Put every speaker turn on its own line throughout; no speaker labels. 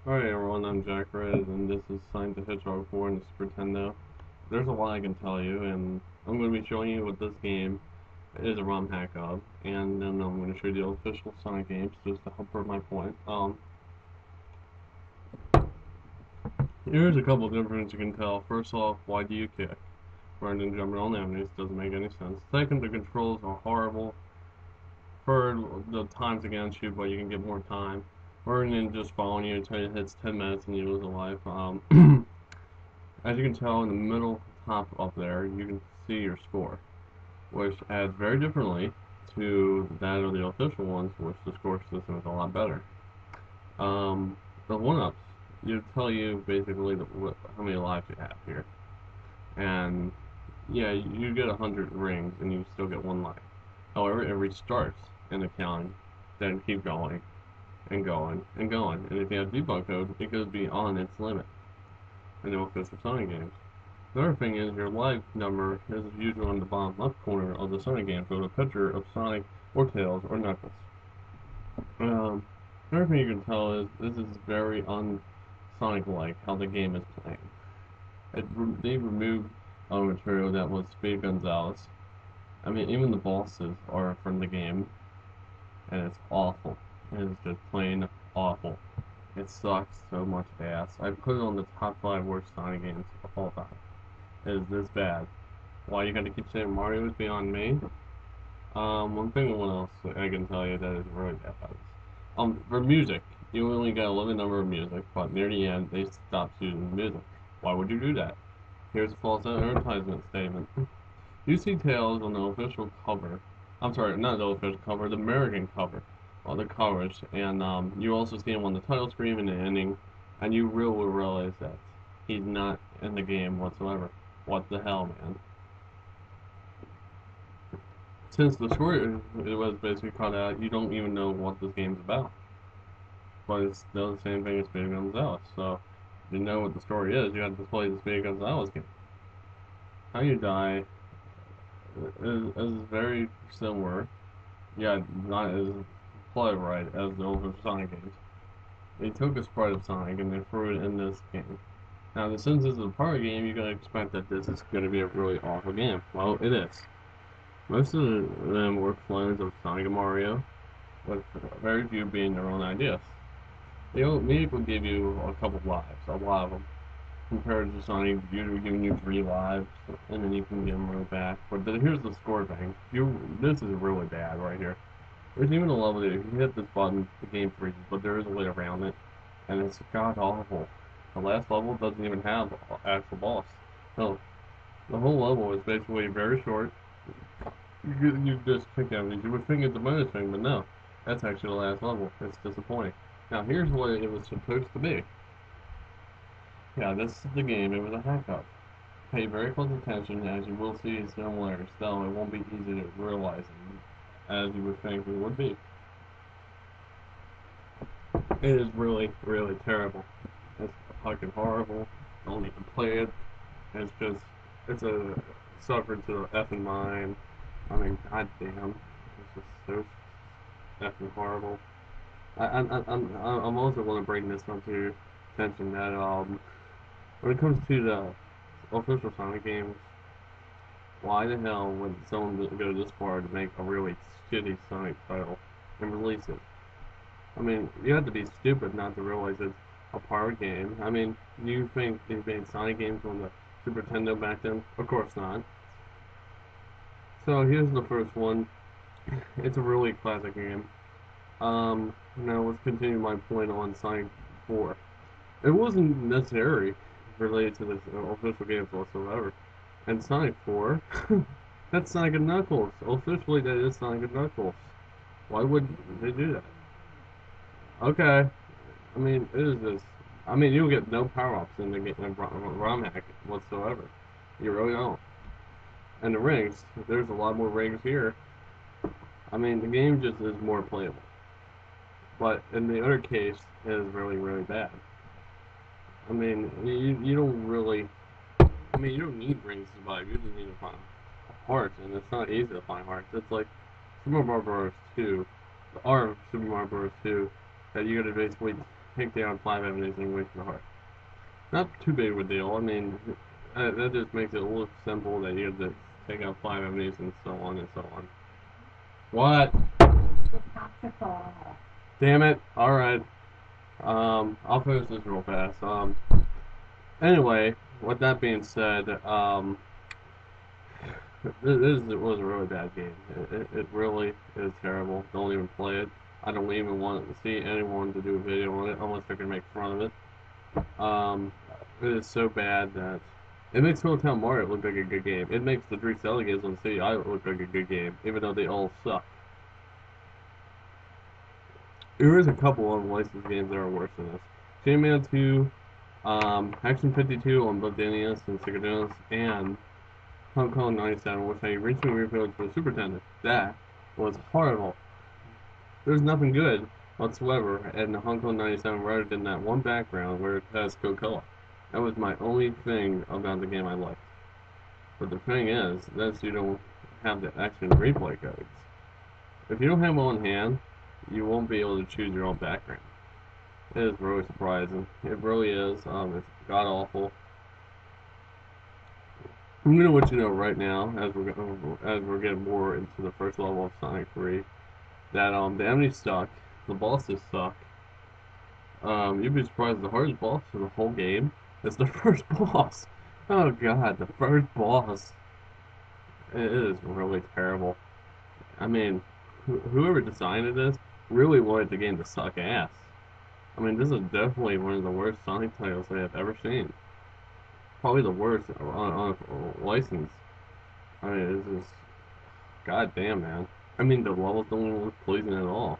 Alright everyone, I'm Jack Red, and this is Science the Hedgehog 4 in the Super Nintendo. There's a lot I can tell you, and I'm going to be showing you what this game is a ROM hack of, and then I'm going to show you the official Sonic games just to help prove my point. Here's a couple of differences you can tell. First off, why do you kick? Rather than jumping on enemies, doesn't make any sense. Second, the controls are horrible for the times against you, but you can get more time. Rather than just following you until it hits 10 minutes and you lose a life. As you can tell in the middle top up there, you can see your score, which adds very differently to that of the official ones, which the score system is a lot better. The one-ups, you tell you basically how many lives you have here. And yeah, you get 100 rings and you still get one life. However, it restarts in the counting, then keep going and going and going. And if you have debug code, it goes beyond its limit in the official Sonic games. The other thing is your life number is usually on the bottom left corner of the Sonic game, so a picture of Sonic or Tails or Knuckles. Another thing you can tell is this is very un-Sonic-like how the game is playing. They removed a material that was Speed Gonzalez. I mean, even the bosses are from the game, and it's awful. It is just plain awful. It sucks so much ass. I put it on the top 5 worst Sonic games of all time. It is this bad. Why you gotta keep saying Mario is beyond me? One thing, what else I can tell you that is really bad about this. For music, you only got a limited number of music, but near the end, they stopped using music. Why would you do that? Here's a false advertisement statement. You see Tails on the official cover. I'm sorry, not the official cover, the American cover. All the covers, and you also see him on the title screen and the ending, and you really will realize that he's not in the game whatsoever. What the hell, man? Since the story it was basically cut out, you don't even know what this game's about. But it's still the same thing as Speedy Gonzales. So, if you know what the story is, you have to play the Speedy Gonzales game. How you die is very similar, yeah, not as play right as the older Sonic games. They took a sprite of Sonic and they threw it in this game. Now, since this is a party game, you're gonna expect that this is gonna be a really awful game. Well, it is. Most of them were clones of Sonic and Mario, with very few being their own ideas. They maybe will give you a couple lives, a lot of them, compared to Sonic, usually giving you 3 lives, and then you can get them right back. But here's the score thing. This is really bad right here. There's even a level that if you hit this button, the game freezes, but there is a way around it, and it's god awful. The last level doesn't even have an actual boss. No, the whole level is basically very short. You just pick enemies. You would think it's a bonus thing, but no. That's actually the last level. It's disappointing. Now, here's what it was supposed to be. Yeah, this is the game. It was a hack-up. Pay very close attention, as you will see similarities. Though it won't be easy to realize as you would think it would be. It is really, really terrible. It's fucking horrible. Don't even play it. It's just, it's a suffered to the effing mind. I mean, goddamn, it's just so effing horrible. I'm also want to bring this up to your attention that when it comes to the official Sonic games, why the hell would someone go this far to make a really shitty Sonic title and release it? I mean, you have to be stupid not to realize it's a power game. I mean, you think they made Sonic games on the Super Nintendo back then? Of course not. So here's the first one. It's a really classic game. Now let's continue my point on Sonic 4. It wasn't necessary related to the official games whatsoever. And Sonic 4, that's Sonic and Knuckles. Officially, that is Sonic and Knuckles. Why would they do that? Okay, I mean, it is this. I mean, you'll get no power-ups in the game, ROM hack whatsoever. You really don't. And the rings, there's a lot more rings here. I mean, the game just is more playable. But in the other case, it is really, really bad. I mean, you don't really. I mean, you don't need rings to survive. You just need to find hearts, and it's not easy to find hearts. It's like Super Mario Bros. 2, the art of Super Mario Bros. 2, that you gotta basically take down 5 enemies and win the heart. Not too big of a deal. I mean, that just makes it look simple that you have to take out 5 enemies and so on and so on. What? Damn it. Alright. I'll finish this real fast. Anyway, with that being said, this was a really bad game. It really is terrible. Don't even play it. I don't even want to see anyone to do a video on it unless they're gonna make fun of it. It is so bad that it makes Hotel Mario look like a good game. It makes the three Zelda games on CI look like a good game, even though they all suck. There is a couple of licensed games that are worse than this. Chain Man 2, Action 52 on both the NES and Sega Genesis, and Hong Kong 97, which I recently reviewed for the Super Nintendo. That was horrible. There's nothing good whatsoever in the Hong Kong 97 rather than that one background where it has Coca-Cola. That was my only thing about the game I liked. But the thing is, that's you don't have the action replay codes. If you don't have them on hand, you won't be able to choose your own background. It is really surprising. It really is. It's god awful. I'm gonna let you know right now, as we're getting more into the first level of Sonic 3, that the enemies suck, the bosses suck. You'd be surprised the hardest boss of the whole game is the first boss. Oh god, the first boss. It is really terrible. I mean, whoever designed this really wanted the game to suck ass. I mean, this is definitely one of the worst Sonic titles I have ever seen. Probably the worst on a license. I mean, this is goddamn, man. I mean, the levels don't even look pleasing at all.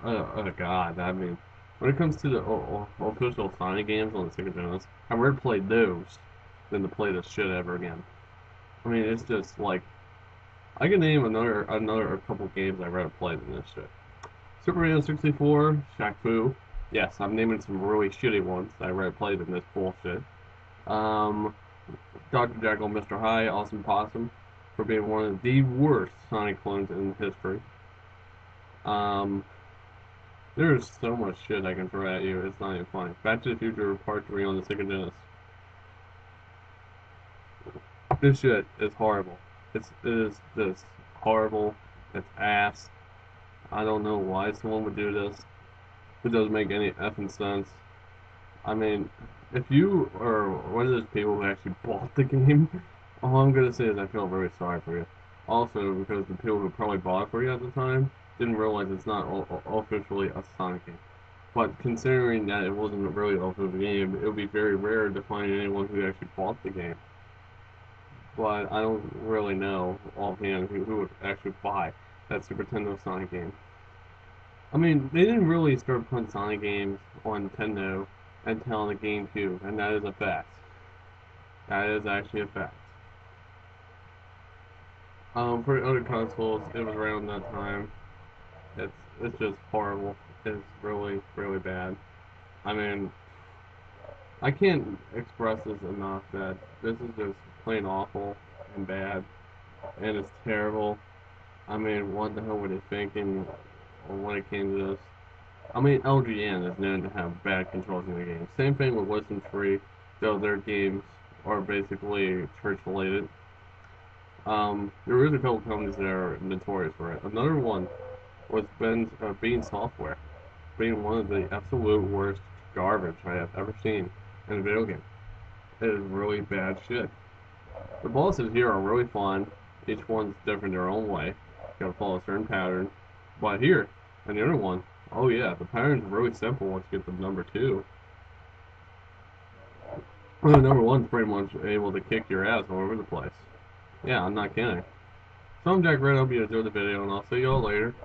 Oh god, I mean, when it comes to the official Sonic games on the Sega Genesis, I'd rather play those than to play this shit ever again. I mean, it's just like, I can name another a couple games I'd rather play than this shit. Super Mario 64, Shaq Fu. Yes, I'm naming some really shitty ones that I'd rather play than this bullshit. Um, Dr. Jekyll, Mr. Hyde, Awesome Possum, for being one of the worst Sonic clones in history. Um, there's so much shit I can throw at you, it's not even funny. Back to the Future Part 3 on the Sega Genesis. This shit is horrible. It is just horrible. It's ass. I don't know why someone would do this. It doesn't make any effing sense. I mean, if you are one of those people who actually bought the game, all I'm gonna say is I feel very sorry for you. Also, because the people who probably bought it for you at the time didn't realize it's not officially a Sonic game. But considering that it wasn't really an official game, it would be very rare to find anyone who actually bought the game. But I don't really know offhand who would actually buy that Super Nintendo Sonic game. I mean, they didn't really start putting Sonic games on Nintendo until the GameCube, and that is a fact. That is actually a fact. For other consoles, it was around that time. It's just horrible. It's really, really bad. I mean, I can't express this enough that this is just plain awful and bad, and it's terrible. I mean, what the hell were they thinking when it came to this? I mean, LGN is known to have bad controls in the game. Same thing with Listen Free, though their games are basically church related. There is a couple companies that are notorious for it. Another one was Bean Software, being one of the absolute worst garbage I have ever seen in a video game. It is really bad shit. The bosses here are really fun. Each one's different their own way. You gotta follow a certain pattern. But here, and the other one, oh yeah, the pattern's really simple once you get to number 2. Well, number 1's pretty much able to kick your ass all over the place. Yeah, I'm not kidding. So I'm Jack Red, I hope you enjoyed the video, and I'll see y'all later.